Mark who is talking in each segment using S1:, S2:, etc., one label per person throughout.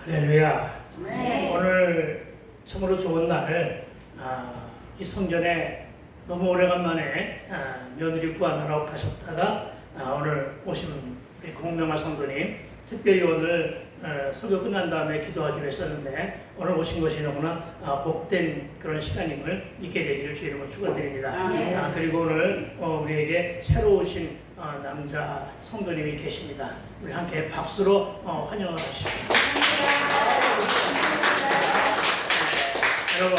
S1: 할렐루야.
S2: 네.
S1: 오늘 참으로 좋은 날, 이 성전에 너무 오래간만에 며느리 구하느라고 가셨다가 오늘 오신 우리 공명아 성도님, 특별히 오늘 설교 끝난 다음에 기도하기로 했었는데 오늘 오신 것이 너무나 복된 그런 시간임을 믿게 되기를 주의 이름으로 축원드립니다.
S2: 네.
S1: 그리고 오늘 우리에게 새로 오신 남자 성도님이 계십니다. 우리 함께 박수로 환영을 하시죠. 여러분,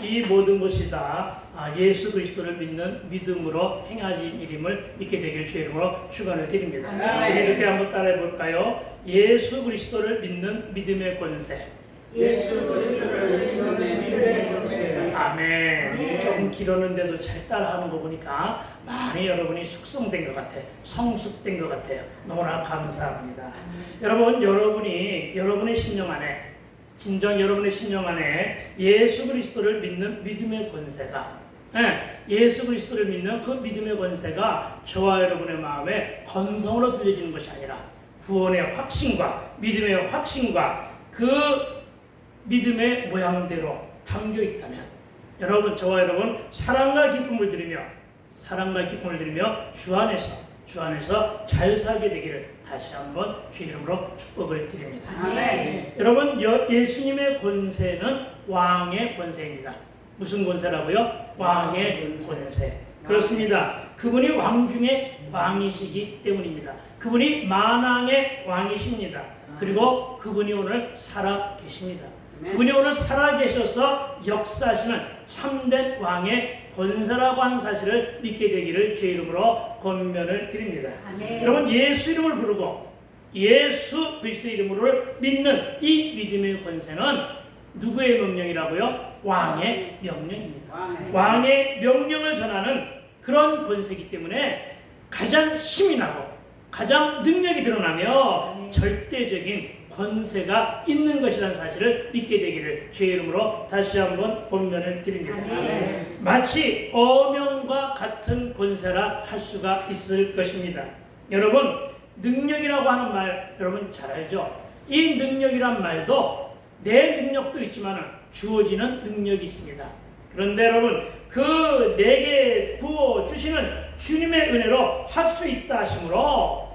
S1: 이 모든 것이 다 예수 그리스도를 믿는 믿음으로 행하신 일임을 믿게 되길 주의 이름으로 축원을 드립니다.
S2: 네.
S1: 이렇게 한번 따라해 볼까요? 예수 그리스도를 믿는 믿음의 권세.
S2: 예수 그리스도를 믿는 믿음의 권세.
S1: 아멘.
S2: 네.
S1: 조금 길었는데도 잘 따라하는 거 보니까 많이 여러분이 숙성된 것 같아요. 성숙된 것 같아요. 너무나 감사합니다. 여러분, 여러분의 심령 안에 진정 여러분의 심령 안에 예수 그리스도를 믿는 믿음의 권세가 예수 그리스도를 믿는 그 믿음의 권세가 저와 여러분의 마음에 건성으로 들려지는 것이 아니라 구원의 확신과 믿음의 확신과 그 믿음의 모양대로 담겨 있다면 여러분, 저와 여러분 사랑과 기쁨을 드리며 주 안에서 잘 살게 되기를 다시 한번 주 이름으로 축복을 드립니다.
S2: 아멘.
S1: 여러분, 예수님의 권세는 왕의 권세입니다. 무슨 권세라고요? 왕의 권세. 그렇습니다. 그분이 왕 중에 왕이시기 때문입니다. 그분이 만왕의 왕이십니다. 그리고 그분이 오늘 살아 계십니다. 그분이 오늘 살아 계셔서 역사하시는 참된 왕의 권세라고 하는 사실을 믿게 되기를 주의 이름으로 권면을 드립니다.
S2: 아멘.
S1: 여러분, 예수 이름을 부르고 예수 그리스도 이름으로 믿는 이 믿음의 권세는 누구의 명령이라고요? 왕의 명령입니다. 왕의 명령을 전하는 그런 권세이기 때문에 가장 힘이 나고 가장 능력이 드러나며 절대적인 권세가 있는 것이라는 사실을 믿게 되기를 주의 이름으로 다시 한번 권면을 드립니다.
S2: 아멘.
S1: 마치 어명과 같은 권세라 할 수가 있을 것입니다. 여러분, 능력이라고 하는 말 여러분 잘 알죠? 이 능력이란 말도 내 능력도 있지만 주어지는 능력이 있습니다. 그런데 여러분, 그 내게 부어주시는 주님의 은혜로 할 수 있다 하심으로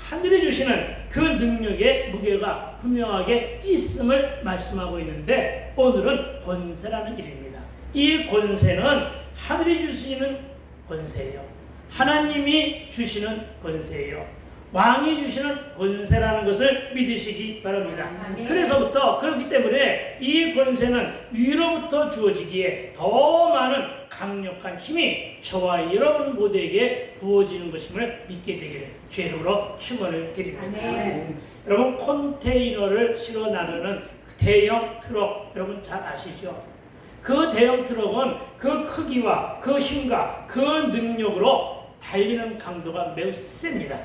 S1: 하늘이 주시는 그 능력의 무게가 분명하게 있음을 말씀하고 있는데 오늘은 권세라는 일입니다. 이 권세는 하늘이 주시는 권세예요. 하나님이 주시는 권세예요. 왕이 주시는 권세라는 것을 믿으시기 바랍니다.
S2: 아멘.
S1: 그렇기 때문에 이 권세는 위로부터 주어지기에 더 많은 강력한 힘이 저와 여러분 모두에게 부어지는 것임을 믿게 되기를 주의 이름으로 축원을 드립니다.
S2: 아멘.
S1: 여러분, 컨테이너를 실어 나르는 대형 트럭 여러분 잘 아시죠? 그 대형 트럭은 그 크기와 그 힘과 그 능력으로 달리는 강도가 매우 셉니다.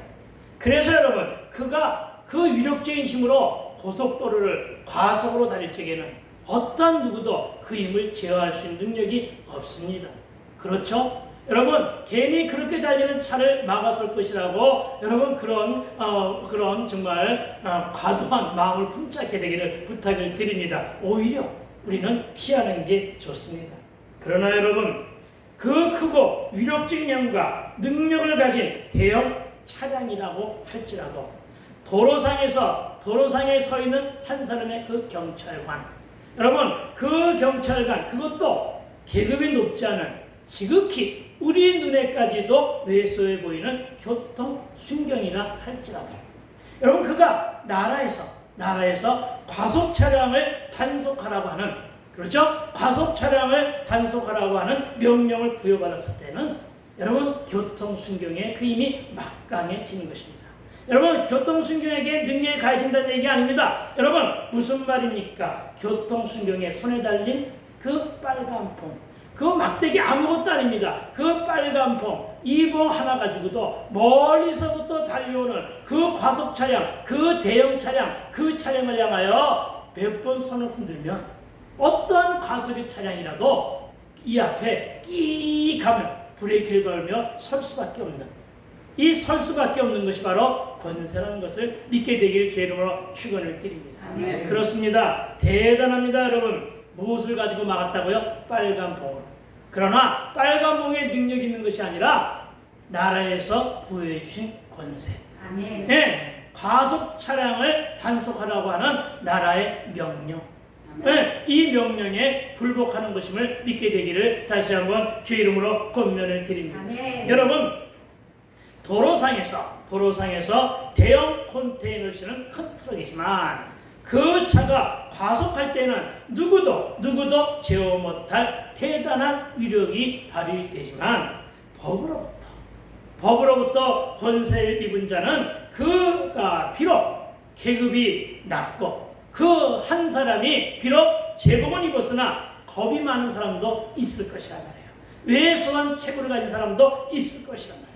S1: 그래서 여러분, 그가 그 위력적인 힘으로 고속도로를 과속으로 달릴 적에는 어떤 누구도 그 힘을 제어할 수 있는 능력이 없습니다. 그렇죠? 여러분, 괜히 그렇게 달리는 차를 막아설 것이라고 여러분 그런 정말 과도한 마음을 품지 않게 되기를 부탁을 드립니다. 오히려 우리는 피하는 게 좋습니다. 그러나 여러분, 그 크고 위력적인 힘과 능력을 가진 대형 차량이라고 할지라도 도로상에 서 있는 한 사람의 그 경찰관, 여러분, 그 경찰관 그것도 계급이 높지 않은 지극히 우리 눈에까지도 왜소해 보이는 교통순경이나 할지라도 여러분, 그가 나라에서 과속 차량을 단속하라고 하는, 그렇죠? 과속 차량을 단속하라고 하는 명령을 부여받았을 때는 여러분, 교통순경의 그 힘이 막강해지는 것입니다. 여러분, 교통순경에게 능력이 가해진다는 얘기 아닙니다. 여러분, 무슨 말입니까? 교통순경에 손에 달린 그 빨간 봉, 그 막대기 아무것도 아닙니다. 그 빨간 봉, 이 봉 하나 가지고도 멀리서부터 달려오는 그 과속 차량, 그 대형 차량, 그 차량을 향하여 몇 번 손을 흔들면 어떤 과속의 차량이라도 이 앞에 끼 가면 브레이크를 밟으며 설 수밖에 없는 것이 바로 권세라는 것을 믿게 되길 주의 이름으로 축원을 드립니다.
S2: 아멘.
S1: 그렇습니다. 대단합니다, 여러분. 무엇을 가지고 막았다고요? 빨간 봉으로. 그러나 빨간 봉에 능력이 있는 것이 아니라 나라에서 부여해 주신 권세.
S2: 아멘.
S1: 네, 과속 차량을 단속하라고 하는 나라의 명령. 네, 이 명령에 불복하는 것임을 믿게 되기를 다시 한번 주의 이름으로 권면을 드립니다.
S2: 아멘.
S1: 여러분, 도로상에서 대형 컨테이너를 실은 큰 트럭이지만 그 차가 과속할 때는 누구도 제어 못할 대단한 위력이 발휘되지만 법으로부터 권세를 입은 자는 그가 비록 계급이 낮고 그 한 사람이 비록 제복은 입었으나 겁이 많은 사람도 있을 것이란 말이에요. 왜소한 체구를 가진 사람도 있을 것이란 말이에요.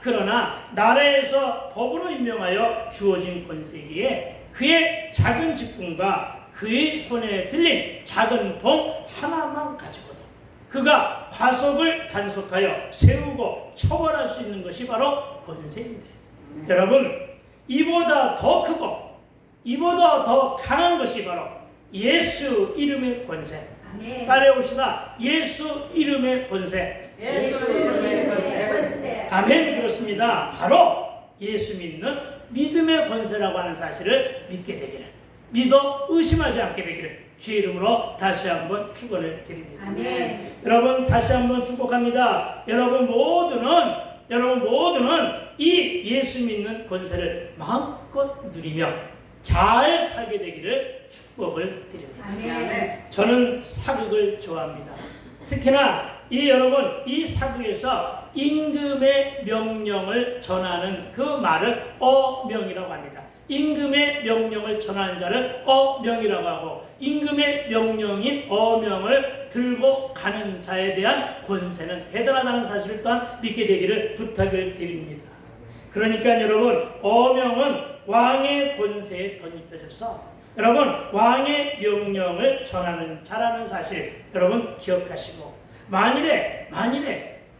S1: 그러나 나라에서 법으로 임명하여 주어진 권세기에 그의 작은 직분과 그의 손에 들린 작은 봉 하나만 가지고도 그가 과속을 단속하여 세우고 처벌할 수 있는 것이 바로 권세인데, 여러분, 이보다 더 크고 이보다 더 강한 것이 바로 예수 이름의 권세.
S2: 아멘.
S1: 따라해봅시다. 예수 이름의 권세.
S2: 예수 이름의 권세.
S1: 아멘. 그렇습니다. 바로 예수 믿는 믿음의 권세라고 하는 사실을 믿게 되기를, 믿어 의심하지 않게 되기를 주의 이름으로 다시 한번 축원을 드립니다.
S2: 아멘.
S1: 여러분, 다시 한번 축복합니다. 여러분 모두는 이 예수 믿는 권세를 마음껏 누리며 잘 살게 되기를 축복을 드립니다.
S2: 아멘.
S1: 저는 사극을 좋아합니다. 특히나 여러분, 이 사극에서 임금의 명령을 전하는 그 말을 어명이라고 합니다. 임금의 명령을 전하는 자를 어명이라고 하고, 임금의 명령인 어명을 들고 가는 자에 대한 권세는 대단하다는 사실을 또한 믿게 되기를 부탁을 드립니다. 그러니까 여러분, 어명은 왕의 권세에 덧입혀져서 여러분 왕의 명령을 전하는 자라는 사실 여러분 기억하시고, 만일에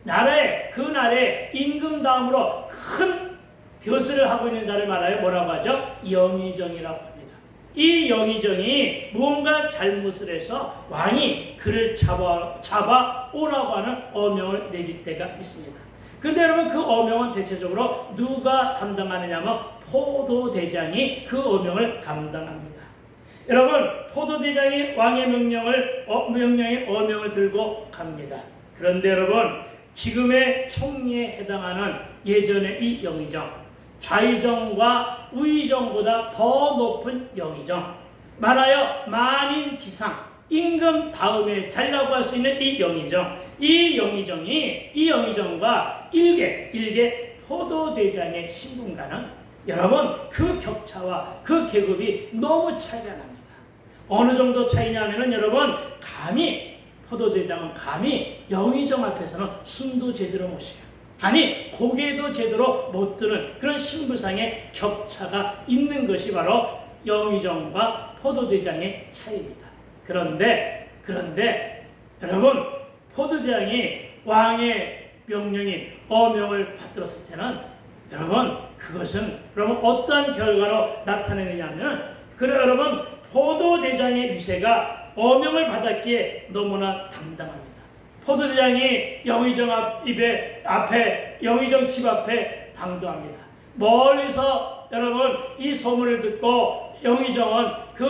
S1: 나라에 임금 다음으로 큰 벼슬을 하고 있는 자를 말하여 뭐라고 하죠? 영의정이라고 합니다. 이 영의정이 무언가 잘못을 해서 왕이 그를 잡아 오라고 하는 어명을 내릴 때가 있습니다. 근데 여러분, 그 어명은 대체적으로 누가 감당하느냐면 포도대장이 그 어명을 감당합니다. 여러분, 포도대장이 왕의 어명을 들고 갑니다. 그런데 여러분, 지금의 총리에 해당하는 예전의 이 영의정, 좌의정과 우의정보다 더 높은 영의정, 말하여 만인지상, 임금 다음에 자리라고 할 수 있는 이 영의정과 일개 포도대장의 신분과는 여러분 그 격차와 그 계급이 너무 차이가 납니다. 어느 정도 차이냐면은 여러분, 포도대장은 감히 영의정 앞에서는 숨도 제대로 못 쉬어요. 아니, 고개도 제대로 못 드는 그런 신분상의 격차가 있는 것이 바로 영의정과 포도대장의 차이입니다. 그런데 여러분, 포도대장이 왕의 명령인 어명을 받들었을 때는 여러분, 그것은 여러분 어떤 결과로 나타내느냐면, 여러분 포도대장의 위세가 어명을 받았기에 너무나 당당합니다. 포도대장이 영의정 영의정 집 앞에 당도합니다. 멀리서 여러분 이 소문을 듣고 영의정은 그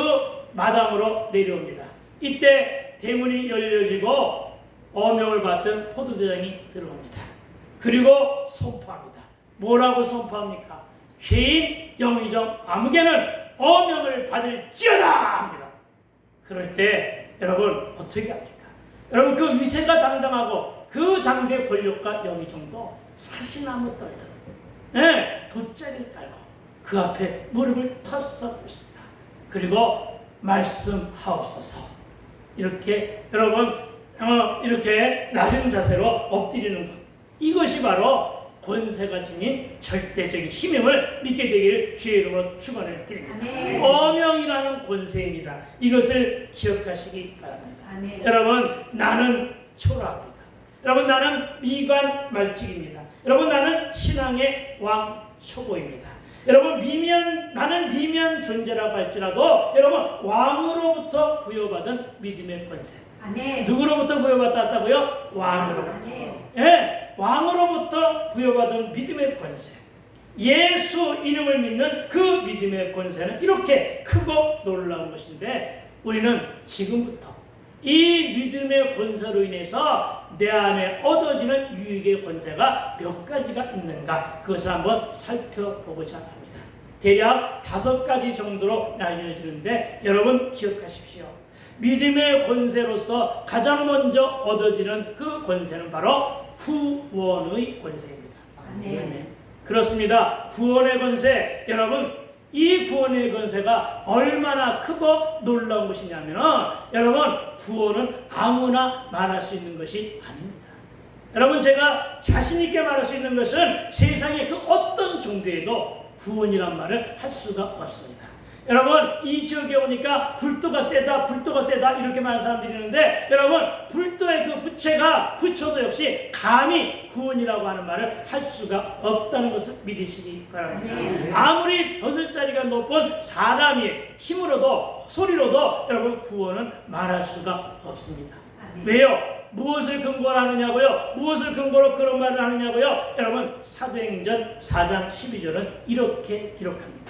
S1: 마당으로 내려옵니다. 이때 대문이 열려지고 어명을 받던 포도대장이 들어옵니다. 그리고 선포합니다. 뭐라고 선포합니까? 죄인 영의정 아무개는 어명을 받을지어다 합니다. 그럴 때 여러분 어떻게 합니까? 여러분, 그 위세가 당당하고 그 당대 권력과 영의정도 사시나무 떨듯 돗자리를 깔고 그 앞에 무릎을 털썩 꿇습니다. 그리고 말씀하옵소서, 이렇게 여러분 이렇게 낮은 자세로 엎드리는 것, 이것이 바로 권세가 지닌 절대적인 힘임을 믿게 되기를 주의 이름으로 축원을 드립니다.
S2: 아멘.
S1: 어명이라는 권세입니다. 이것을 기억하시기 바랍니다.
S2: 아멘.
S1: 여러분, 나는 초라합니다. 여러분, 나는 미관 말직입니다. 여러분, 나는 신앙의 왕 초보입니다. 여러분 나는 미미한 존재라고 할지라도 여러분 왕으로부터 부여받은 믿음의 권세.
S2: 아멘.
S1: 누구로부터 부여받았다고요? 왕으로부터.
S2: 아멘.
S1: 예, 왕으로부터 부여받은 믿음의 권세. 예수 이름을 믿는 그 믿음의 권세는 이렇게 크고 놀라운 것인데 우리는 지금부터 이 믿음의 권세로 인해서 내 안에 얻어지는 유익의 권세가 몇 가지가 있는가 그것을 한번 살펴보고자 합니다. 대략 5가지 정도로 나뉘어지는데 여러분 기억하십시오. 믿음의 권세로서 가장 먼저 얻어지는 그 권세는 바로 구원의 권세입니다.
S2: 아멘.
S1: 그렇습니다. 구원의 권세. 여러분 이 구원의 권세가 얼마나 크고 놀라운 것이냐면 여러분 구원은 아무나 말할 수 있는 것이 아닙니다. 여러분 제가 자신 있게 말할 수 있는 것은 세상의 그 어떤 종교에도 구원이란 말을 할 수가 없습니다. 여러분 이 지역에 오니까 불도가 세다 이렇게 말하는 사람들이 있는데 여러분 불도의 그 부처도 역시 감히 구원이라고 하는 말을 할 수가 없다는 것을 믿으시기 바랍니다. 아무리 벼슬자리가 높은 사람이 힘으로도 소리로도 여러분 구원은 말할 수가 없습니다. 왜요? 무엇을 근거로 하느냐고요? 무엇을 근거로 그런 말을 하느냐고요? 여러분 사도행전 4장 12절은 이렇게 기록합니다.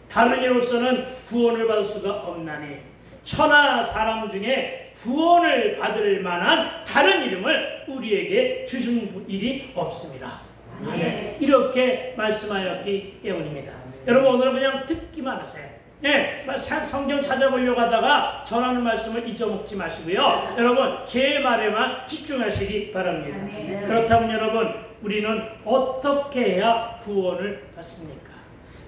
S1: 다른 이로서는 구원을 받을 수가 없나니 천하 사람 중에 구원을 받을 만한 다른 이름을 우리에게 주신 일이 없습니다. 이렇게 말씀하였기 때문입니다. 여러분 오늘은 그냥 듣기만 하세요. 예, 성경 찾아보려고 하다가 전하는 말씀을 잊어먹지 마시고요. 여러분 제 말에만 집중하시기 바랍니다. 그렇다면 여러분 우리는 어떻게 해야 구원을 받습니까?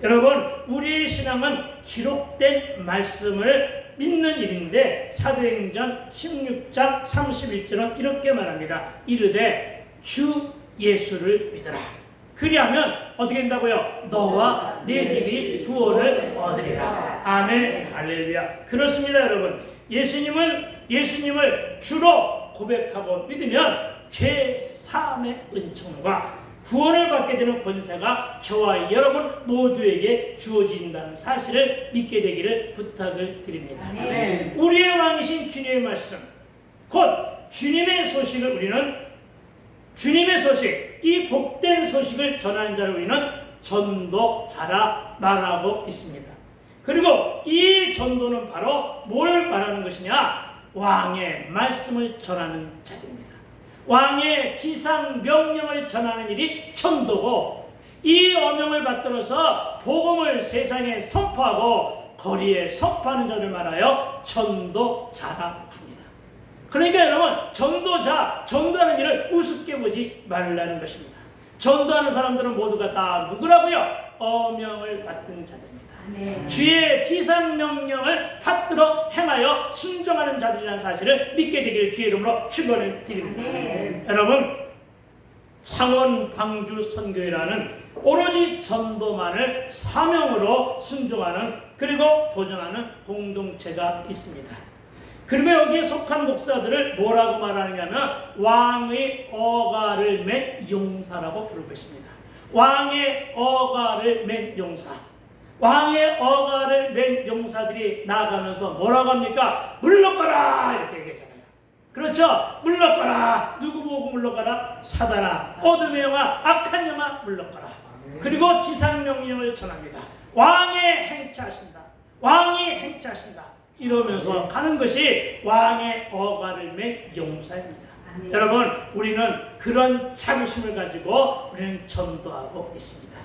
S1: 여러분 우리의 신앙은 기록된 말씀을 믿는 일인데 사도행전 16장 31절은 이렇게 말합니다. 이르되 주 예수를 믿으라. 그리하면 어떻게 된다고요? 너와 내 집이 구원을 얻으리라. 아멘. 할렐루야. 그렇습니다 여러분. 예수님을 주로 고백하고 믿으면 죄 사함의 은총과 구원을 받게 되는 권세가 저와 여러분 모두에게 주어진다는 사실을 믿게 되기를 부탁을 드립니다. 우리의 왕이신 주님의 말씀, 곧 주님의 소식을 우리는 주님의 소식, 이 복된 소식을 전하는 자를 우리는 전도자라 말하고 있습니다. 그리고 이 전도는 바로 뭘 말하는 것이냐? 왕의 말씀을 전하는 자들입니다. 왕의 지상 명령을 전하는 일이 전도고 이 어명을 받들어서 복음을 세상에 선포하고 거리에 선포하는 자를 말하여 전도자라 합니다. 그러니까 여러분 전도하는 일을 우습게 보지 말라는 것입니다. 전도하는 사람들은 모두가 다 누구라고요? 어명을 받은 자들입니다. 주의 지상 명령을 받들어 행하여 순종하는 자들이라는 사실을 믿게 되기를 주의 이름으로 축원을 드립니다. 여러분 창원 방주 선교회라는 오로지 전도만을 사명으로 순종하는 그리고 도전하는 공동체가 있습니다. 그리고 여기에 속한 목사들을 뭐라고 말하느냐면 왕의 어가를 맨 용사라고 부르고 있습니다. 왕의 어가를 맨 용사. 왕의 어가를 맨 용사들이 나아가면서 뭐라고 합니까? 물러가라 이렇게 얘기하잖아요. 그렇죠? 물러가라. 누구 보고 물러가라? 사단아, 어둠의 영아, 악한 영아 물러가라. 그리고 지상명령을 전합니다. 왕의 행차하신다. 왕이 행차하신다. 이러면서 가는 것이 왕의 어가를 맨 용사입니다. 여러분 우리는 그런 자부심을 가지고 우리는 전도하고 있습니다.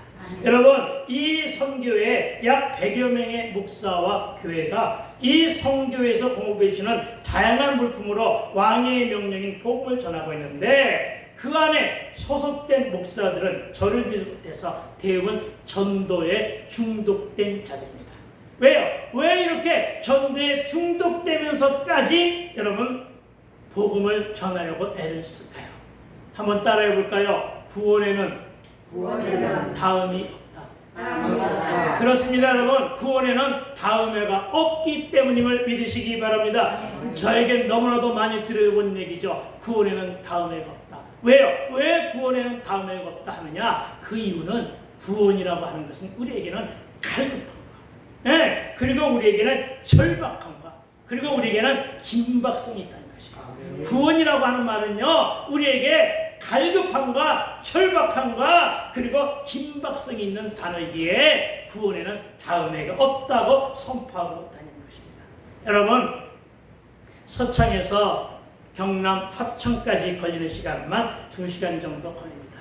S1: 여러분 이 선교회에 약 100여 명의 목사와 교회가 이 선교회에서 공급해 주시는 다양한 물품으로 왕의 명령인 복음을 전하고 있는데 그 안에 소속된 목사들은 저를 비롯해서 대부분 전도에 중독된 자들입니다. 왜요? 왜 이렇게 전도에 중독되면서까지 여러분 복음을 전하려고 애를 쓸까요? 한번 따라해 볼까요? 구원에는 다음이 없다. 그렇습니다 여러분. 구원에는 다음해가 없기 때문임을 믿으시기 바랍니다. 저에게 너무나도 많이 들어본 얘기죠. 구원에는 다음해가 없다. 왜요? 왜 구원에는 다음해가 없다 하느냐? 그 이유는 구원이라고 하는 것은 우리에게는 갈급함과, 예, 그리고 우리에게는 절박함과, 그리고 우리에게는 긴박성이 있다는 것이에요. 구원이라고 하는 말은요, 우리에게 갈급함과 절박함과 그리고 긴박성이 있는 단어이기에 구원에는 다음에가 없다고 선포하고 다니는 것입니다. 여러분, 서창에서 경남 합천까지 걸리는 시간만 2시간 정도 걸립니다.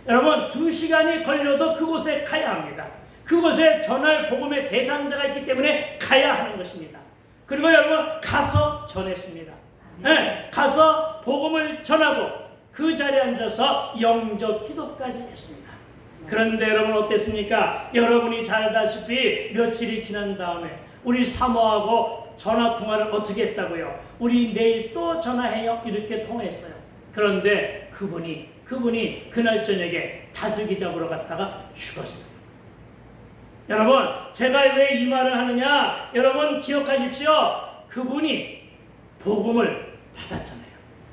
S1: 여러분, 2시간이 걸려도 그곳에 가야 합니다. 그곳에 전할 복음의 대상자가 있기 때문에 가야 하는 것입니다. 그리고 여러분, 가서 전했습니다. 네, 가서 복음을 전하고 그 자리에 앉아서 영접 기도까지 했습니다. 그런데 여러분 어땠습니까? 여러분이 잘 알다시피 며칠이 지난 다음에 우리 사모하고 전화통화를 어떻게 했다고요? 우리 내일 또 전화해요. 이렇게 통화했어요. 그런데 그분이 그날 저녁에 다슬기 잡으러 갔다가 죽었어요. 여러분, 제가 왜 이 말을 하느냐? 여러분 기억하십시오. 그분이 복음을 받았잖아요.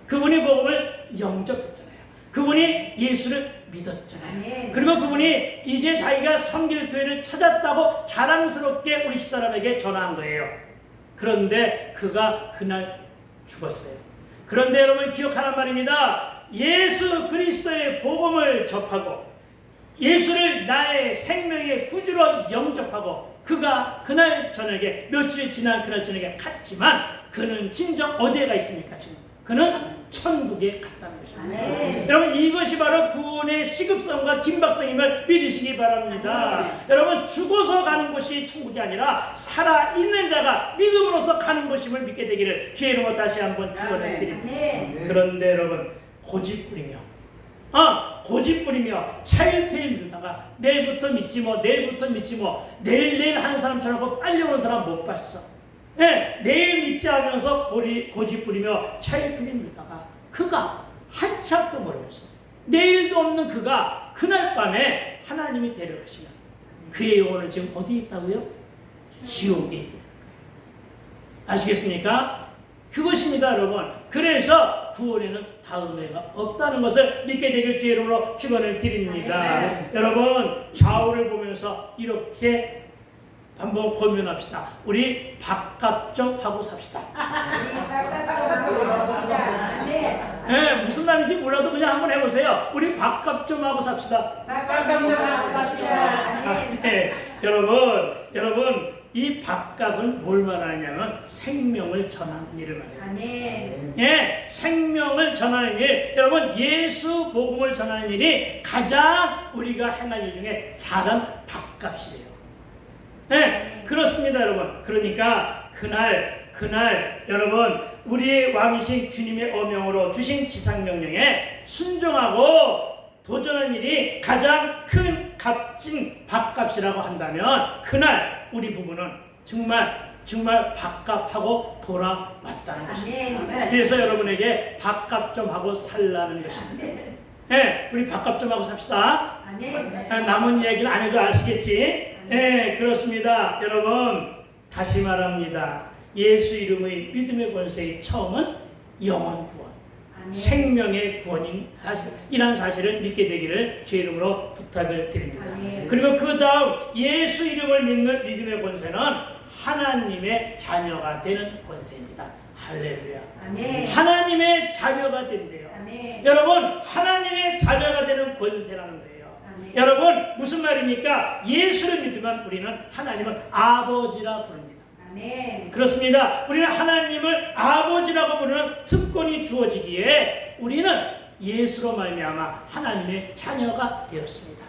S1: 그분이 복음을 영접했잖아요. 그분이 예수를 믿었잖아요. 그리고 그분이 이제 자기가 섬길 교회를 찾았다고 자랑스럽게 우리 집사람에게 전화한 거예요. 그런데 그가 그날 죽었어요. 그런데 여러분 기억하란 말입니다. 예수 그리스도의 복음을 접하고 예수를 나의 생명의 구주로 영접하고 그가 그날 저녁에 며칠 지난 그날 저녁에 갔지만 그는 진정 어디에 가 있습니까? 지금 그는 천국에 갔다는 것입니다. 여러분 이것이 바로 구원의 시급성과 긴박성임을 믿으시기 바랍니다. 여러분 죽어서 가는 곳이 천국이 아니라 살아있는 자가 믿음으로써 가는 곳임을 믿게 되기를 주의 이름으로 다시 한번 축원을 드립니다. 그런데 여러분 고집 부리며 차일피일 미루다가 내일부터 믿지 뭐 내일 하는 사람처럼 빨리 오는 사람 못 봤어. 네, 내일 믿지 않으면서 고집 부리며 차일피일 미루다가 그가 한참도 모르면서 내일도 없는 그가 그날 밤에 하나님이 데려가시면 그의 영혼은 지금 어디 있다고요? 지옥에 있다는 거예요. 아시겠습니까? 그것입니다, 여러분. 그래서 구원에는 다음에가 없다는 것을 믿게 되길 주의 이름으로 축원을 드립니다. 여러분 좌우를 보면서 이렇게 한번 고민합시다. 우리 밥값 좀 하고 삽시다. 네, 무슨 말인지 몰라도 그냥 한번 해보세요. 우리 밥값 좀 하고 삽시다. 네, 여러분 이 밥값은 뭘 말하냐면 생명을 전하는 일을 말해요. 예, 생명을 전하는 일. 여러분 예수 복음을 전하는 일이 가장 우리가 행할 일 중에 작은 밥값이에요. 네, 그렇습니다, 여러분. 그러니까 그날 여러분 우리의 왕이신 주님의 어명으로 주신 지상명령에 순종하고 도전하는 일이 가장 큰 값진 밥값이라고 한다면 그날 우리 부부는 정말 밥값하고 돌아왔다는 것입니다. 그래서 여러분에게 밥값 좀 하고 살라는 것입니다. 네, 우리 밥값 좀 하고 삽시다. 남은 이야기는 안 해도 아시겠지? 네, 그렇습니다. 여러분 다시 말합니다. 예수 이름의 믿음의 권세의 처음은 영혼 구원, 생명의 구원인 사실, 이런 사실을 믿게 되기를 주의 이름으로 부탁을 드립니다. 그리고 그 다음 예수 이름을 믿는 믿음의 권세는 하나님의 자녀가 되는 권세입니다. 할렐루야. 하나님의 자녀가 된대요. 여러분 하나님의 자녀가 되는 권세라는 거예요. 여러분 무슨 말입니까? 예수를 믿으면 우리는 하나님을 아버지라 부릅니다. 그렇습니다. 우리는 하나님을 아버지라고 부르는 특권이 주어지기에 우리는 예수로 말미암아 하나님의 자녀가 되었습니다.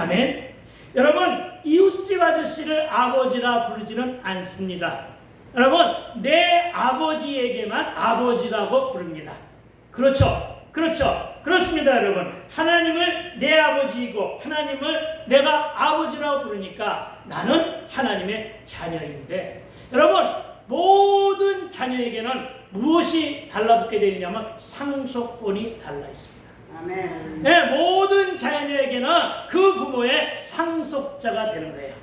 S1: 아멘. 여러분 이웃집 아저씨를 아버지라 부르지는 않습니다. 여러분 내 아버지에게만 아버지라고 부릅니다. 그렇습니다, 여러분. 하나님을 내 아버지이고 하나님을 내가 아버지라고 부르니까 나는 하나님의 자녀인데 여러분 모든 자녀에게는 무엇이 달라붙게 되느냐면 상속권이 달라 있습니다.
S2: 아멘.
S1: 네, 모든 자녀에게는 그 부모의 상속자가 되는 거예요.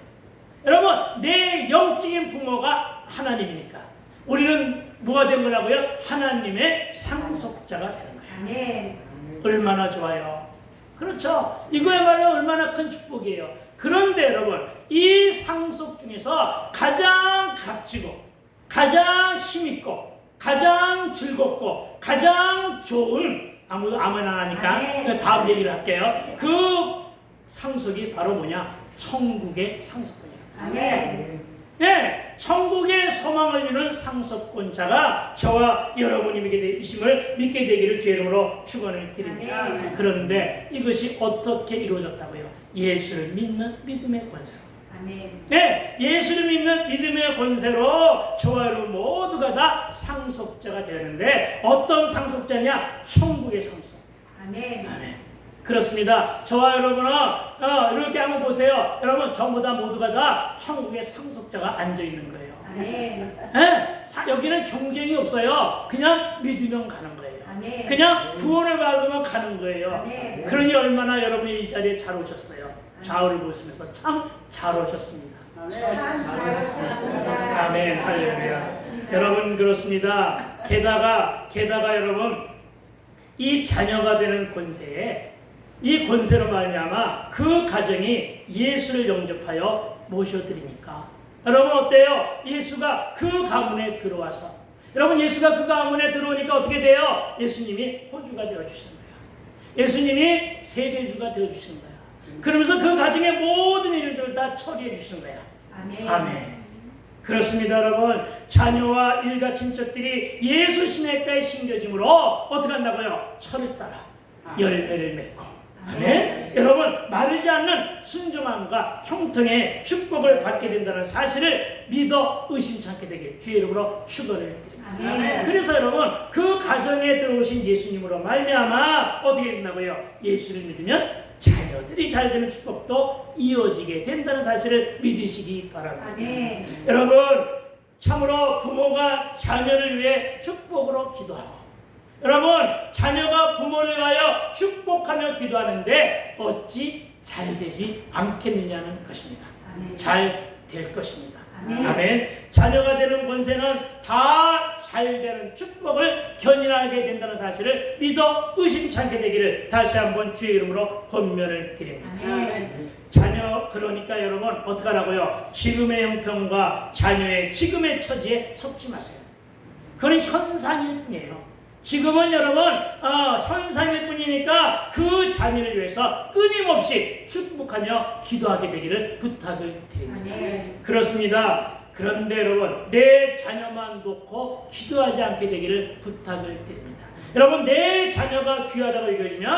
S1: 여러분 내 영적인 부모가 하나님이니까 우리는 뭐가 된 거라고요? 하나님의 상속자가 되는 거예요.
S2: 아멘.
S1: 얼마나 좋아요. 그렇죠. 이거야말로 얼마나 큰 축복이에요. 그런데 여러분, 이 상속 중에서 가장 값지고 가장 힘있고 가장 즐겁고 가장 좋은, 아무도 아무나 하니까 다음 얘기를 할게요. 그 상속이 바로 뭐냐? 천국의 상속권이에요.
S2: 아멘.
S1: 예, 천국의 소망을 이루는 상속권자가 저와 여러분이 이심을 믿게 되기를 주의 이름으로 축원을 드립니다.
S2: 아멘.
S1: 그런데 이것이 어떻게 이루어졌다고요? 예수를 믿는 믿음의 권세로.
S2: 아멘.
S1: 예, 예수를 믿는 믿음의 권세로 저와 여러분 모두가 다 상속자가 되는데, 어떤 상속자냐? 천국의 상속.
S2: 아멘.
S1: 아멘. 그렇습니다. 저와 여러분은 이렇게 한번 보세요. 여러분, 전부 다 모두가 다 천국의 상속자가 앉아 있는 거예요.
S2: 아멘.
S1: 예? 여기는 경쟁이 없어요. 그냥 믿으면 가는 거예요.
S2: 아멘.
S1: 그냥 구원을 받으면 가는 거예요.
S2: 아멘.
S1: 그러니 얼마나 여러분이 이 자리에 잘 오셨어요. 좌우를 보시면서 참 잘 오셨습니다.
S2: 참 잘하셨습니다.
S1: 아멘. 할렐루야. 여러분, 그렇습니다. 게다가 여러분, 이 자녀가 되는 권세에, 이 권세로 말미암아 그 가정이 예수를 영접하여 모셔드리니까, 여러분 어때요? 예수가 그 가문에 들어와서, 여러분 예수가 그 가문에 들어오니까 어떻게 돼요? 예수님이 호주가 되어주시는 거예요. 예수님이 세대주가 되어주시는 거예요. 그러면서 그 가정의 모든 일들을 다 처리해 주시는 거예요.
S2: 아멘.
S1: 아멘. 그렇습니다. 여러분, 자녀와 일가 친척들이 예수 시내가에 심겨짐으로 어떻게 한다고요? 철을 따라 열매를 맺고, 아멘. 여러분, 마르지 않는 순종함과 형통의 축복을 받게 된다는 사실을 믿어 의심치 않게 되길 주의 이름으로 축원을 드립니다.
S2: 아멘.
S1: 그래서 여러분, 그 가정에 들어오신 예수님으로 말미암아 어떻게 된다고요? 예수를 믿으면 자녀들이 잘 되는 축복도 이어지게 된다는 사실을 믿으시기 바랍니다.
S2: 아멘.
S1: 여러분, 참으로 부모가 자녀를 위해 축복으로 기도하고, 여러분 자녀가 부모를 위하여 축복하며 기도하는데 어찌 잘 되지 않겠느냐는 것입니다.
S2: 아멘.
S1: 잘 될 것입니다.
S2: 아멘.
S1: 아멘. 자녀가 되는 권세는 다 잘 되는 축복을 견인하게 된다는 사실을 믿어 의심치 않게 되기를 다시 한번 주의 이름으로 권면을 드립니다.
S2: 아멘.
S1: 자녀, 그러니까 여러분 어떻게 하라고요? 지금의 형편과 자녀의 지금의 처지에 섞지 마세요. 그건 현상일 뿐이에요. 지금은 여러분 현상일 뿐이니까 그 자녀를 위해서 끊임없이 축복하며 기도하게 되기를 부탁을 드립니다.
S2: 아멘.
S1: 그렇습니다. 그런데 여러분, 내 자녀만 놓고 기도하지 않게 되기를 부탁을 드립니다. 여러분, 내 자녀가 귀하다고 여겨지면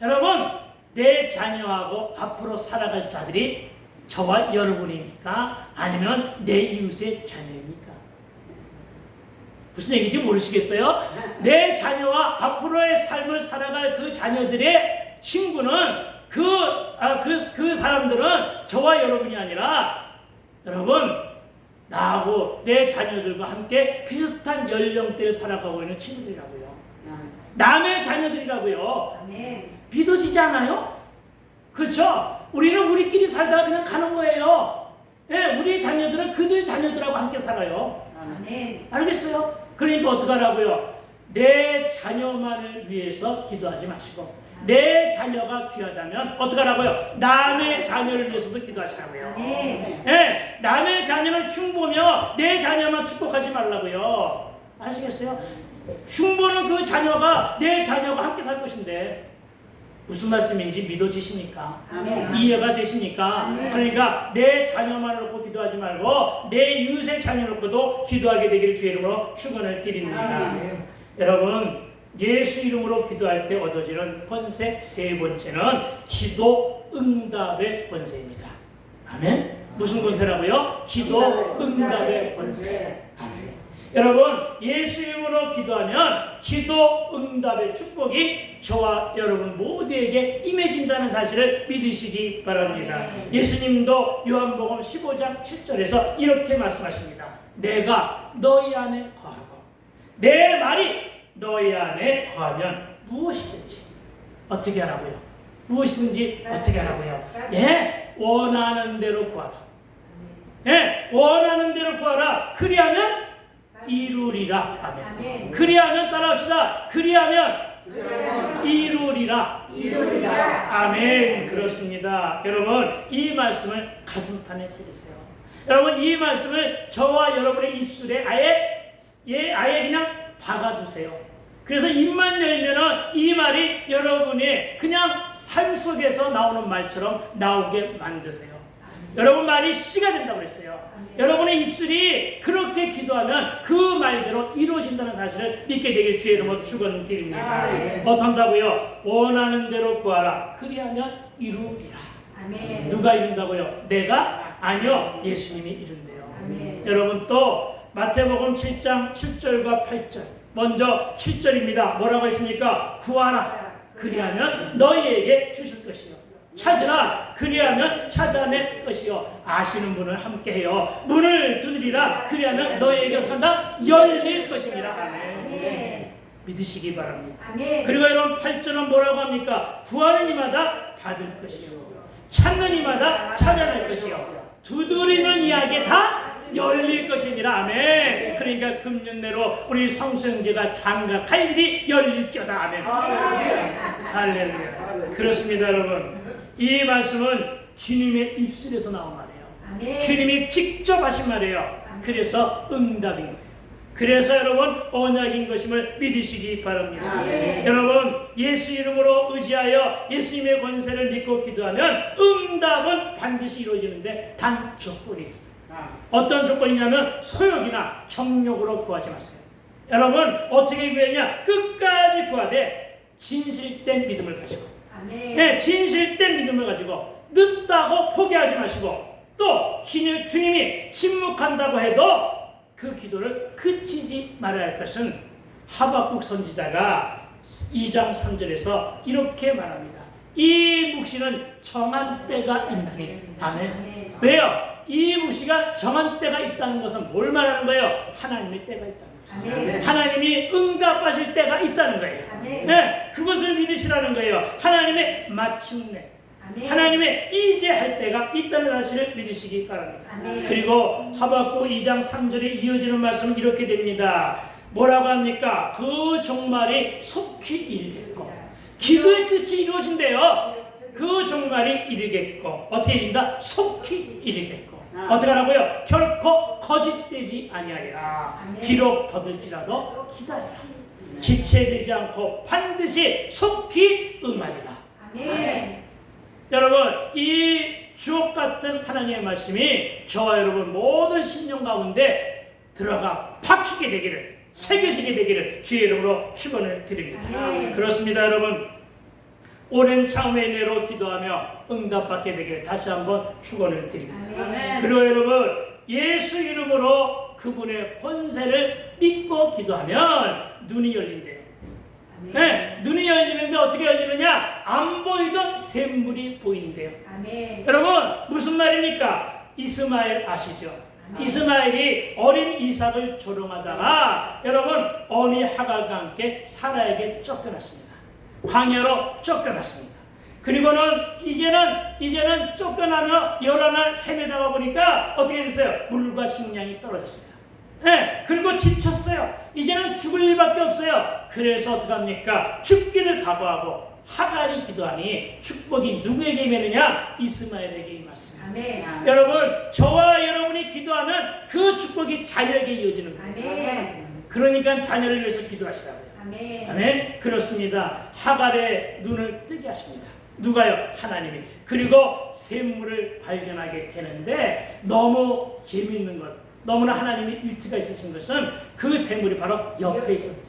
S1: 여러분, 내 자녀하고 앞으로 살아갈 자들이 저와 여러분입니까? 아니면 내 이웃의 자녀입니까? 무슨 얘기인지 모르시겠어요? 내 자녀와 앞으로의 삶을 살아갈 그 자녀들의 친구는 그 사람들은 저와 여러분이 아니라 여러분, 나하고 내 자녀들과 함께 비슷한 연령대를 살아가고 있는 친구들이라고요. 남의 자녀들이라고요.
S2: 아멘.
S1: 믿어지지 않아요? 그렇죠? 우리는 우리끼리 살다가 그냥 가는 거예요. 예, 우리 자녀들은 그들 자녀들하고 함께 살아요.
S2: 아멘.
S1: 알겠어요? 그러니까 어떡하라고요? 내 자녀만을 위해서 기도하지 마시고, 내 자녀가 귀하다면 어떡하라고요? 남의 자녀를 위해서도 기도하시라고요.
S2: 아멘.
S1: 예, 남의 자녀는 흉보며 내 자녀만 축복하지 말라고요. 아시겠어요? 흉보는 그 자녀가 내 자녀가 함께 살 것인데, 무슨 말씀인지 믿어지십니까?
S2: 아멘.
S1: 이해가 되십니까?
S2: 아멘.
S1: 그러니까 내 자녀만 놓고 기도하지 말고 내 이웃의 자녀 놓고도 기도하게 되기를 주의 이름으로 축원을 드립니다.
S2: 아멘.
S1: 여러분, 예수 이름으로 기도할 때 얻어지는 권세 세 번째는 기도 응답의 권세입니다. 아멘. 무슨 권세라고요? 기도 응답의 권세. 아멘. 여러분, 예수 이름으로 기도하면 기도 응답의 축복이 저와 여러분 모두에게 임해진다는 사실을 믿으시기 바랍니다.
S2: 아멘.
S1: 예수님도 요한복음 15장 7절에서 이렇게 말씀하십니다. 내가 너희 안에 거하고 내 말이 너희 안에 거하면 무엇이든지 어떻게 하라고요? 무엇이든지 어떻게 하라고요? 예, 원하는 대로 구하라. 예, 원하는 대로 구하라. 그리하면 이루리라. 아멘.
S2: 아멘.
S1: 그리하면 따라합시다. 그리하면 이루리라.
S2: 이루리라.
S1: 아멘. 그렇습니다. 여러분, 이 말씀을 가슴판에 새기세요. 여러분, 이 말씀을 저와 여러분의 입술에 아예 그냥 박아두세요. 그래서 입만 열면은 이 말이 여러분의 그냥 삶 속에서 나오는 말처럼 나오게 만드세요. 여러분 말이 씨가 된다고 그랬어요. 여러분의 입술이 그렇게 기도하면 그 말대로 이루어진다는 사실을 믿게 되길 주의 이름으로 축원드립니다. 어떤다고요? 원하는 대로 구하라. 그리하면 이루리라.
S2: 아멘.
S1: 누가 이룬다고요? 내가? 아니요. 예수님이 이룬대요.
S2: 아멘.
S1: 여러분 또 마태복음 7장 7절과 8절. 먼저 7절입니다. 뭐라고 했습니까? 구하라. 그리하면 너희에게 주실 것이요. 찾으라. 그리하면 찾아낼 것이요. 아시는 분을 함께해요. 문을 두드리라. 그리하면 너희에게 어떻게 한다? 열릴 것입니다. 아멘. 믿으시기 바랍니다.
S2: 아멘.
S1: 그리고 여러분 8절은 뭐라고 합니까? 구하는 이마다 받을 것이요. 찾는 이마다 찾아낼 것이요. 두드리는 이야기에 다 열릴 것이니라. 아멘. 그러니까 금년내로 우리 성수형제가 장각할 일이 열릴지어다. 아멘. 할렐루야. 그렇습니다, 여러분. 이 말씀은 주님의 입술에서 나온 말이에요.
S2: 아멘.
S1: 주님이 직접 하신 말이에요. 그래서 응답인 거예요. 그래서 여러분 언약인 것임을 믿으시기 바랍니다.
S2: 아멘.
S1: 여러분 예수 이름으로 의지하여 예수님의 권세를 믿고 기도하면 응답은 반드시 이루어지는데 단 조건이 있습니다. 어떤 조건이냐면 소욕이나 정욕으로 구하지 마세요. 여러분 어떻게 구했냐? 끝까지 구하되 진실된 믿음을 가지고,
S2: 아멘.
S1: 네, 진실된 믿음을 가지고 늦다고 포기하지 마시고, 또 주님이 침묵한다고 해도 그 기도를 그치지 말아야 할 것은 하박국 선지자가 2장 3절에서 이렇게 말합니다. 이 묵시는 정한 때가 있나니. 아멘. 왜요? 이 묵시가 정한 때가 있다는 것은 뭘 말하는 거예요? 하나님의 때가 있다는 거예요.
S2: 아멘.
S1: 하나님이 응답하실 때가 있다는 거예요.
S2: 아멘.
S1: 네, 그것을 믿으시라는 거예요. 하나님의 마침내,
S2: 아멘.
S1: 하나님의 이제 할 때가 있다는 사실을 믿으시기 바랍니다.
S2: 아멘.
S1: 그리고 하박국 2장 3절에 이어지는 말씀은 이렇게 됩니다. 뭐라고 합니까? 그 종말이 속히 이르겠고, 기도의 끝이 이루어진대요. 그 종말이 이르겠고, 어떻게 이른다? 속히 이르겠고. 어떻게 하라고요? 결코 거짓되지 아니하리라.
S2: 아멘.
S1: 비록 더딜지라도 기다리라. 지체되지 않고 반드시 속히 응하리라.
S2: 아멘.
S1: 여러분 이 주옥 같은 하나님의 말씀이 저와 여러분 모든 심령 가운데 들어가 박히게 되기를, 새겨지게 되기를 주의 이름으로 축원을 드립니다.
S2: 아멘.
S1: 그렇습니다. 여러분 오랜 참회의 내로 기도하며 응답받게 되기를 다시 한번 축원을 드립니다.
S2: 아멘.
S1: 그리고 여러분 예수 이름으로 그분의 권세를 믿고 기도하면 눈이 열린대요. 네, 눈이 열리는데 어떻게 열리느냐? 안 보이던 샘물이 보인대요.
S2: 아멘.
S1: 여러분 무슨 말입니까? 이스마엘 아시죠?
S2: 아멘.
S1: 이스마엘이 어린 이삭을 조롱하다가 여러분 어미 하갈과 함께 사라에게 쫓겨났습니다. 광야로 쫓겨났습니다. 그리고는 이제는 쫓겨나며 여러 날 헤매다가 보니까 어떻게 됐어요? 물과 식량이 떨어졌어요. 네, 그리고 지쳤어요. 이제는 죽을 일밖에 없어요. 그래서 어떡합니까? 죽기를 각오하고 하갈이 기도하니 축복이 누구에게 임하느냐? 이스마엘에게 임했습니다.
S2: 아멘.
S1: 여러분 저와 여러분이 기도하면 그 축복이 자녀에게 이어지는 거예요.
S2: 아멘.
S1: 그러니까 자녀를 위해서 기도하시라고요.
S2: 아멘.
S1: 아멘. 그렇습니다. 하갈의 눈을 뜨게 하십니다. 누가요? 하나님이. 그리고 샘물을 발견하게 되는데 너무 재미있는 것, 너무나 하나님이 위트가 있으신 것은 그 샘물이 바로 옆에 있었대요.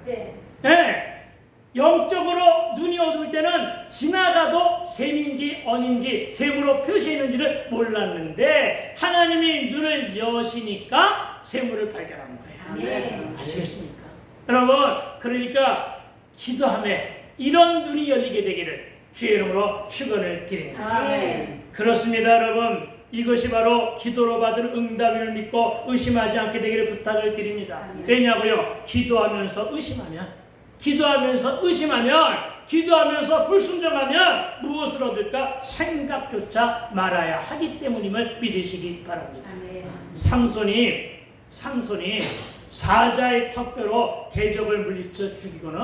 S2: 아멘.
S1: 네. 영적으로 눈이 어두울 때는 지나가도 샘인지 언인지 샘으로 표시했는지를 몰랐는데 하나님이 눈을 여시니까 샘물을 발견하는 거예요.
S2: 아멘.
S1: 아시겠습니까? 여러분 그러니까 기도함에 이런 눈이 열리게 되기를 주의 이름으로 축원을 드립니다.
S2: 아멘.
S1: 그렇습니다. 여러분 이것이 바로 기도로 받은 응답을 믿고 의심하지 않게 되기를 부탁을 드립니다.
S2: 아멘.
S1: 왜냐고요? 기도하면서 기도하면서 불순종하면 무엇을 얻을까 생각조차 말아야 하기 때문임을 믿으시기 바랍니다.
S2: 아멘.
S1: 삼손이 사자의 턱뼈로 대적을 물리쳐 죽이고는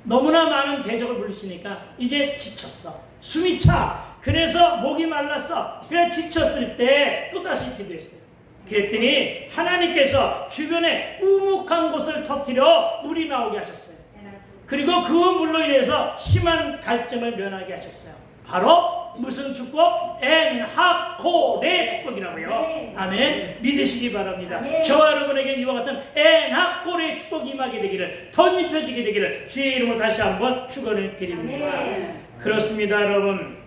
S1: 너무나 많은 대적을 물리치니까 이제 지쳤어. 숨이 차. 그래서 목이 말랐어. 그래 지쳤을 때 또다시 기도했어요. 그랬더니 하나님께서 주변에 우묵한 곳을 터뜨려 물이 나오게 하셨어요. 그리고 그 물로 인해서 심한 갈증을 면하게 하셨어요. 바로 무슨 축복? 엔하코레 축복이라고요. 아멘. 믿으시기 바랍니다. 저와 여러분에게 이와 같은 엔하코레 축복이 임하게 되기를, 덧입혀지게 되기를 주의 이름으로 다시 한번 축원을 드립니다. 그렇습니다, 여러분.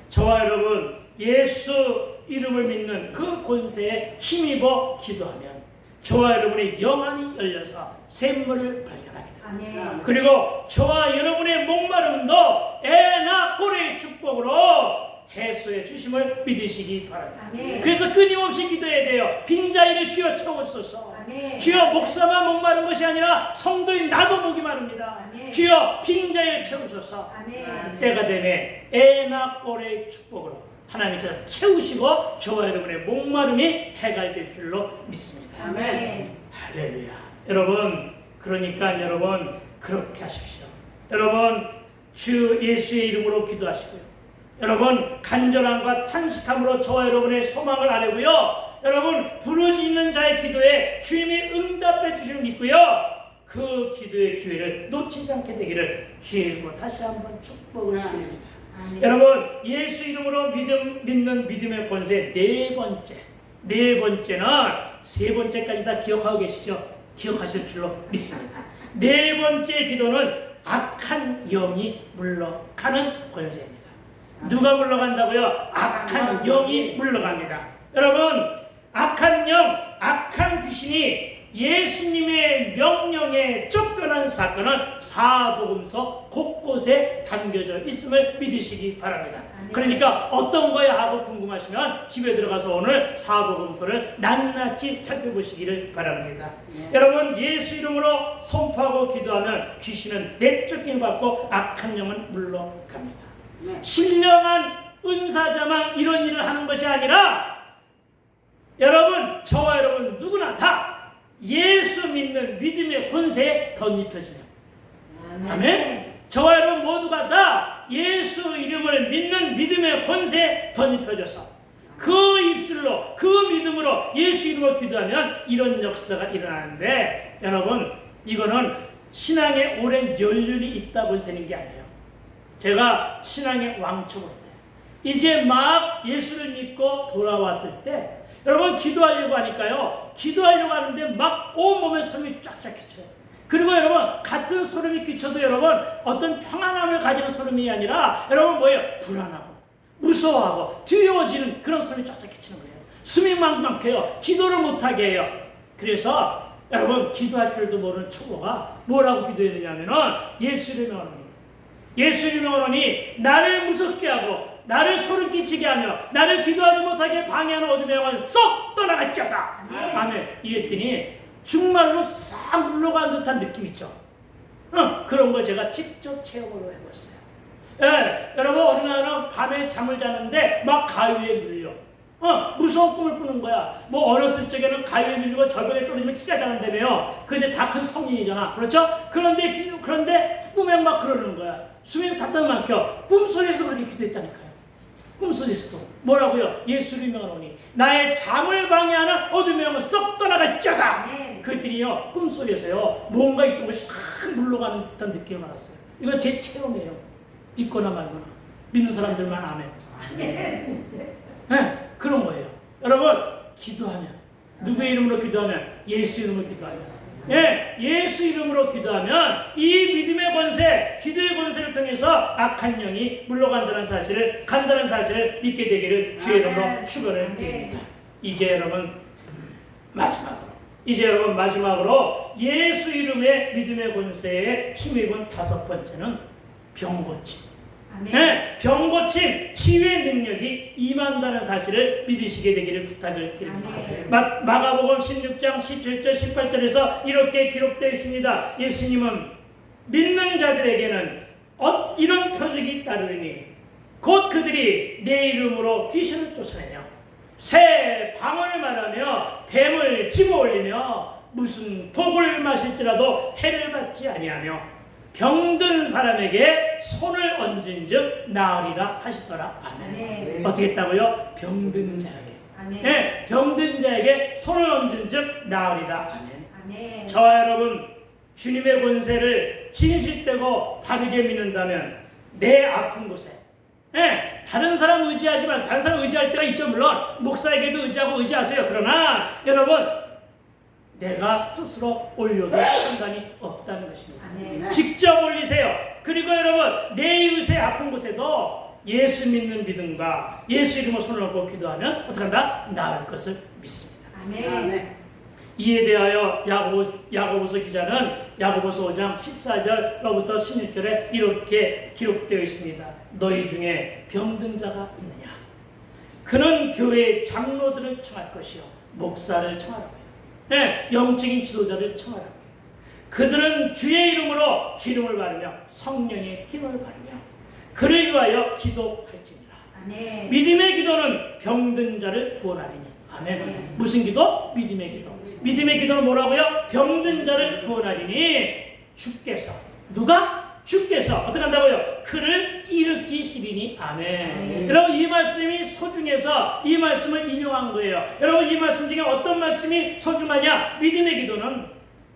S1: 저와 여러분, 예수 이름을 믿는 그 권세에 힘입어 기도하면 저와 여러분의 영안이 열려서 샘물을 발견하게 됩니다. 그리고 저와 여러분의 목마름도 엔하코레의 축복으로 해소해 주심을 믿으시기 바랍니다. 그래서 끊임없이 기도해야 돼요. 빈자리를 주여 채우소서. 주여, 목사만 목마른 것이 아니라 성도인 나도 목이 마릅니다. 주여, 빈자리를 채우소서. 때가 되매 엔하코레의 축복으로 하나님께서 채우시고 저와 여러분의 목마름이 해결될 줄로 믿습니다. 할렐루야. 여러분, 그러니까 여러분 그렇게 하십시오. 여러분, 주 예수의 이름으로 기도하시고요. 여러분, 간절함과 탄식함으로 저와 여러분의 소망을 아뢰고요. 여러분, 부르짖는 자의 기도에 주님이 응답해 주시는 믿고요. 그 기도의 기회를 놓치지 않게 되기를 주의 이름으로 다시 한번 축복을 드립니다. 여러분, 예수 이름으로 믿는 믿음의 권세 네 번째는 세 번째까지 다 기억하고 계시죠? 기억하실 줄로 믿습니다. 네 번째 기도는 악한 영이 물러가는 권세입니다. 누가 물러간다고요? 악한 영이 물러갑니다. 여러분, 악한 영, 악한 귀신이 예수님의 명령에 쫓겨난 사건은 사복음서 곳곳에 담겨져 있음을 믿으시기 바랍니다. 그러니까 어떤 거야 하고 궁금하시면 집에 들어가서 오늘 사복음서를 낱낱이 살펴보시기를 바랍니다. 여러분, 예수 이름으로 선포하고 기도하면 귀신은 내쫓김 받고 악한 영은 물러갑니다. 신령한 은사자만 이런 일을 하는 것이 아니라 여러분, 저와 여러분 누구나 다 예수 믿는 믿음의 권세에 덧입혀지며, 아멘. 저와 여러분 모두가 다 예수 이름을 믿는 믿음의 권세에 덧입혀져서 그 입술로, 그 믿음으로 예수 이름으로 기도하면 이런 역사가 일어나는데, 여러분, 이거는 신앙에 오랜 연륜이 있다고 되는 게 아니에요. 제가 신앙의 왕초보 때, 이제 막 예수를 믿고 돌아왔을 때, 여러분, 기도하려고 하니까요, 기도하려고 하는데 막 온몸에 소름이 쫙쫙 끼쳐요. 그리고 여러분, 같은 소름이 끼쳐도 여러분, 어떤 평안함을 가지는 소름이 아니라 여러분 뭐예요? 불안하고 무서워하고 두려워지는 그런 소름이 쫙쫙 끼치는 거예요. 숨이 막막해요. 기도를 못하게 해요. 그래서 여러분, 기도할 줄도 모르는 초보가 뭐라고 기도했느냐면은 예수 이름의 언어니, 예수 이름의 언어니 나를 무섭게 하고 나를 소름 끼치게 하며 나를 기도하지 못하게 방해하는 어둠의 영은 쏙 떠나갈지어다. 아멘. 이랬더니 정말로 싹 물러간 듯한 느낌 있죠. 그런 걸 제가 직접 체험으로 해봤어요. 여러분, 어느 날은 밤에 잠을 자는데 막 가위에 눌려. 무서운 꿈을 꾸는 거야. 뭐 어렸을 적에는 가위에 눌리고 절벽에 떨어지면 키가 작은다며요. 근데 다 큰 성인이잖아. 그렇죠? 그런데 꿈에 막 그러는 거야. 숨이 답답 막혀. 꿈속에서 그렇게 기도했다니까요. 꿈속에서도 뭐라고요? 예수 이름의 언어니 나의 잠을 방해하는 어둠의 영은 썩 떠나갈지어다. 그랬더니요, 꿈속에서요 뭔가 있던 것이 싹 물러가는 듯한 느낌을 받았어요. 이건 제 체험이에요. 믿거나 말거나. 믿는 사람들만 아멘. 네, 그런 거예요. 여러분, 기도하면, 누구의 이름으로 기도하면? 예수 이름으로 기도하면, 예수 이름으로 기도하면 이 믿음의 권세, 기도의 권세를 통해서 악한 영이 물러간다는 사실을, 간다는 사실을 믿게 되기를 주의 이름으로 축원을 드립니다. 이제 여러분 마지막으로 예수 이름의 믿음의 권세에 힘입은 다섯 번째는 병고침. 병고침, 치유의 능력이 임한다는 사실을 믿으시게 되기를 부탁을 드립니다. 마가복음 16장 17절 18절에서 이렇게 기록되어 있습니다. 예수님은 믿는 자들에게는 이런 표적이 따르니 곧 그들이 내 이름으로 귀신을 쫓아내며 새 방언을 말하며 뱀을 집어올리며 무슨 독을 마실지라도 해를 받지 아니하며 병든 사람에게 손을 얹은즉 나으리라 하시더라. 아멘.
S2: 아멘.
S1: 어떻게 했다고요? 병든 자에게.
S2: 아멘.
S1: 네, 병든 자에게 손을 얹은즉 나으리라. 아멘.
S2: 아멘.
S1: 저와 여러분, 주님의 권세를 진실되고 바르게 믿는다면 내 아픈 곳에, 다른 사람 의지하지 마세요. 다른 사람 의지할 때가 있죠. 물론 목사에게도 의지하고 의지하세요. 그러나 여러분, 내가 스스로 올려도 상관이 없다는 것입니다.
S2: 아멘.
S1: 직접 올리세요. 그리고 여러분, 내 이웃의 아픈 곳에도 예수 믿는 믿음과 예수 이름으로 손을 얹고 기도하면 어떻게 한다? 나을 것을 믿습니다.
S2: 아멘.
S1: 이에 대하여 야고보서 기자는 야고보서 5장 14절로부터 16절에 이렇게 기록되어 있습니다. 너희 중에 병든 자가 있느냐? 그는 교회의 장로들을 청할 것이요 목사를 청하라고요. 영적인 지도자를 청하라고요. 그들은 주의 이름으로 기름을 바르며 성령의 기름을 바르며 그를 위하여 기도할지니라.
S2: 아멘.
S1: 믿음의 기도는 병든 자를 구원하리니. 아멘.
S2: 아멘.
S1: 무슨 기도? 믿음의 기도. 믿음의 기도는 뭐라고요? 병든 자를 구원하리니 주께서, 누가? 주께서 어떻게 한다고요? 그를 일으키시리니. 아멘. 여러분, 이 말씀이 소중해서 이 말씀을 인용한 거예요. 여러분, 이 말씀 중에 어떤 말씀이 소중하냐? 믿음의 기도는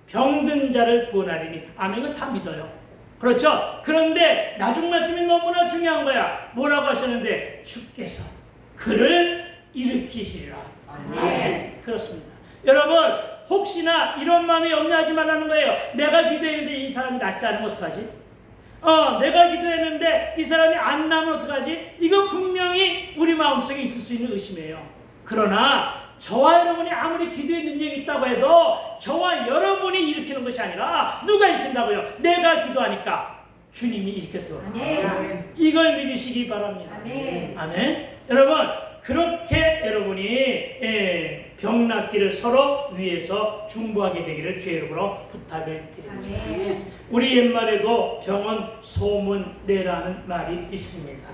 S1: 병든 자를 구원하리니. 아멘. 이거 다 믿어요. 그렇죠? 그런데 나중 말씀이 너무나 중요한 거야. 뭐라고 하셨는데? 주께서 그를 일으키시리라.
S2: 아멘.
S1: 그렇습니다. 여러분, 혹시나 이런 마음이 염려하지 말라는 거예요. 내가 기도했는데 이 사람이 낫지 않으면 어떡하지? 내가 기도했는데 이 사람이 안 나면 어떡하지? 이거 분명히 우리 마음속에 있을 수 있는 의심이에요. 그러나 저와 여러분이 아무리 기도의 능력이 있다고 해도 저와 여러분이 일으키는 것이 아니라 누가 일으킨다고요? 내가 기도하니까 주님이 일으켰어요.
S2: 아멘.
S1: 이걸 믿으시기 바랍니다.
S2: 아멘.
S1: 아멘. 여러분, 그렇게 여러분이 병낫기를 서로 위해서 중보하게 되기를 주의 이름으로 부탁을 드립니다.
S2: 아멘.
S1: 우리 옛말에도 병은 소문내라는 말이 있습니다.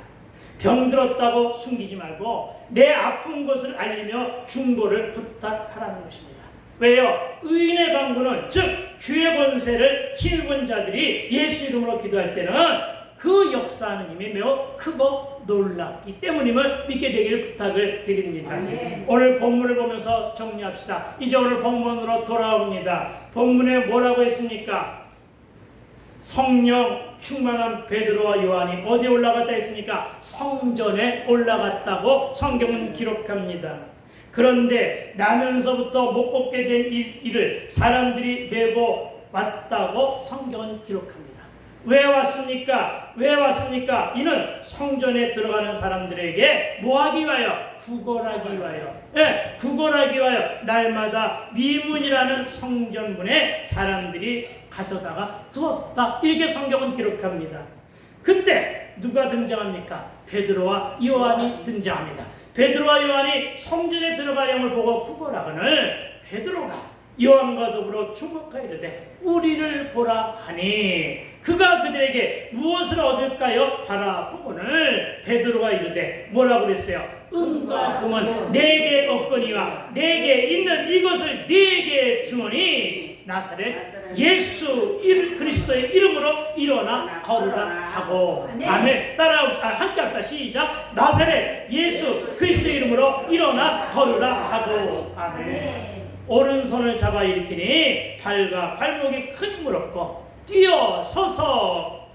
S1: 병들었다고 숨기지 말고 내 아픈 것을 알리며 중보를 부탁하라는 것입니다. 왜요? 의인의 강구는 즉 주의 권세를 힘입은 자들이 예수 이름으로 기도할 때는 그 역사하는 힘이 매우 크고 놀랍기 때문임을 믿게 되기를 부탁을 드립니다.
S2: 아멘.
S1: 오늘 본문을 보면서 정리합시다. 이제 오늘 본문으로 돌아옵니다. 본문에 뭐라고 했습니까? 성령 충만한 베드로와 요한이 어디에 올라갔다 했습니까? 성전에 올라갔다고 성경은 기록합니다. 그런데 나면서부터 못 걷게 된 일을 사람들이 메고 왔다고 성경은 기록합니다. 왜 왔습니까? 왜 왔습니까? 이는 성전에 들어가는 사람들에게 뭐하기 위하여? 구걸하기 위하여. 구걸하기 위하여 날마다 미문이라는 성전문에 사람들이 가져다가 두었다. 이렇게 성경은 기록합니다. 그때 누가 등장합니까? 베드로와 요한이 등장합니다. 베드로와 요한이 성전에 들어가려을 보고 구걸하거늘 베드로가 요한과 더불어 주목하여 이르되 우리를 보라 하니 그가 그들에게 무엇을 얻을까요? 바라보거늘 베드로가 이르되 뭐라고 그랬어요? 은과 금은 내게 없거니와 내게 있는 이것을 네게 주노니 나사렛 예수 그리스도의 이름으로 일어나 걸으라 하고. 아멘. 따라합시다. 함께 합시다. 시작. 나사렛 예수 그리스도의 이름으로 일어나 걸으라 하고. 아멘. 오른손을 잡아 일으키니 발과 발목이 큰 힘을 얻고 뛰어 서서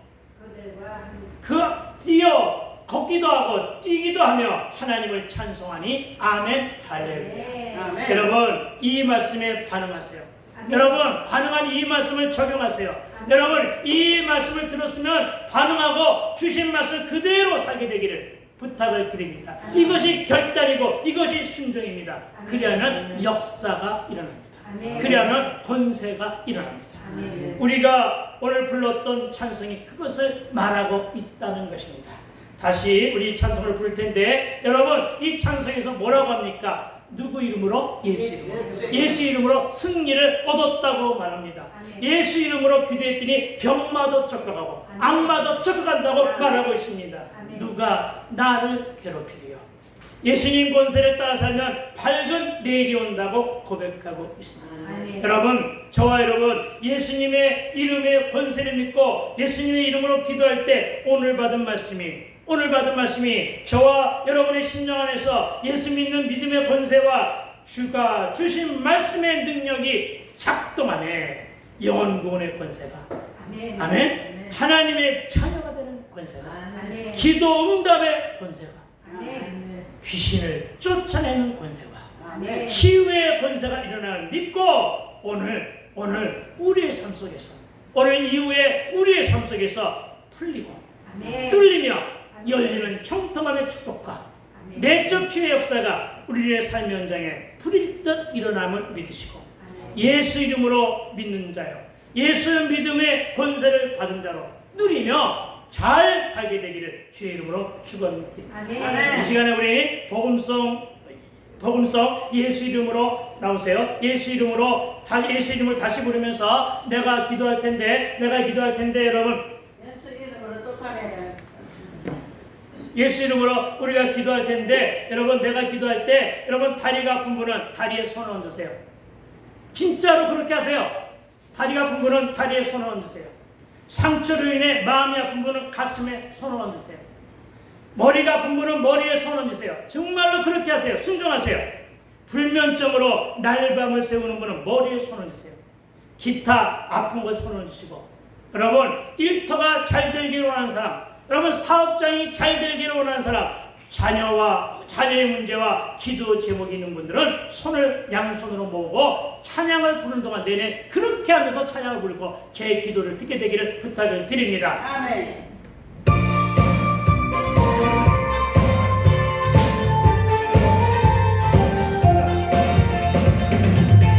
S1: 뛰어 걷기도 하고 뛰기도 하며 하나님을 찬송하니. 아멘. 할렐루야. 여러분, 이 말씀에 반응하세요. 아멘. 여러분, 반응한 이 말씀을 적용하세요. 아멘. 여러분, 이 말씀을 들었으면 반응하고 주신 말씀 그대로 살게 되기를 부탁을 드립니다. 아멘. 이것이 결단이고 이것이 순종입니다. 아멘. 그리하면 역사가 일어납니다. 아멘. 그리하면 권세가 일어납니다. 아멘. 우리가 오늘 불렀던 찬송이 그것을 말하고 있다는 것입니다. 다시 우리 찬송을 부를 텐데 여러분, 이 찬송에서 뭐라고 합니까? 누구 이름으로? 예수 이름으로. 예수 이름으로 승리를 얻었다고 말합니다. 아멘. 예수 이름으로 기도했더니 병마도 쫓겨가고 악마도 쫓겨간다고 말하고 있습니다. 아멘. 누가 나를 괴롭히리요? 예수님 권세를 따라 살면 밝은 내일이 온다고 고백하고 있습니다.
S3: 아멘.
S1: 여러분, 저와 여러분, 예수님의 이름의 권세를 믿고 예수님의 이름으로 기도할 때 오늘 받은 말씀이 저와 여러분의 심령 안에서 예수 믿는 믿음의 권세와 주가 주신 말씀의 능력이 작동하네. 영원 구원의 권세가,
S3: 아멘.
S1: 아멘. 하나님의 자녀가 되는 권세가,
S3: 아멘.
S1: 기도 응답의 권세가,
S3: 아멘.
S1: 귀신을 쫓아내는 권세가,
S3: 아멘.
S1: 치유의 권세가 일어나는 믿고 오늘 우리의 삶 속에서, 오늘 이후에 우리의 삶 속에서 풀리고
S3: 아멘.
S1: 뚫리며 열리는 형통함의 축복과
S3: 아멘.
S1: 내적 치유의 역사가 우리의 삶의 현장에 불일 듯 일어남을 믿으시고 예수 이름으로 믿는 자요, 예수 믿음의 권세를 받은 자로 누리며 잘 살게 되기를 주의 이름으로 축원드립니다.
S3: 아멘.
S1: 이 시간에 우리 복음성 예수 이름으로 나오세요. 예수 이름으로 다시 부르면서 내가 기도할 텐데 여러분,
S2: 예수 이름으로 똑하네.
S1: 예수 이름으로 우리가 기도할 텐데 여러분, 내가 기도할 때 여러분 다리가 아픈 분은 다리에 손을 얹으세요. 진짜로 그렇게 하세요. 다리가 아픈 분은 다리에 손을 얹으세요. 상처로 인해 마음이 아픈 분은 가슴에 손을 얹으세요. 머리가 아픈 분은 머리에 손을 얹으세요. 정말로 그렇게 하세요. 순종하세요. 불면증으로 날밤을 새우는 분은 머리에 손을 얹으세요. 기타 아픈 곳에 손을 얹으시고, 여러분 일터가 잘 되기를 원하는 사람, 여러분 사업장이 잘 되기를 원하는 사람, 자녀의 문제와 기도 제목이 있는 분들은 손을 양손으로 모으고 찬양을 부르는 동안 내내 그렇게 하면서 찬양을 부르고 제 기도를 듣게 되기를 부탁을 드립니다.
S2: 아멘.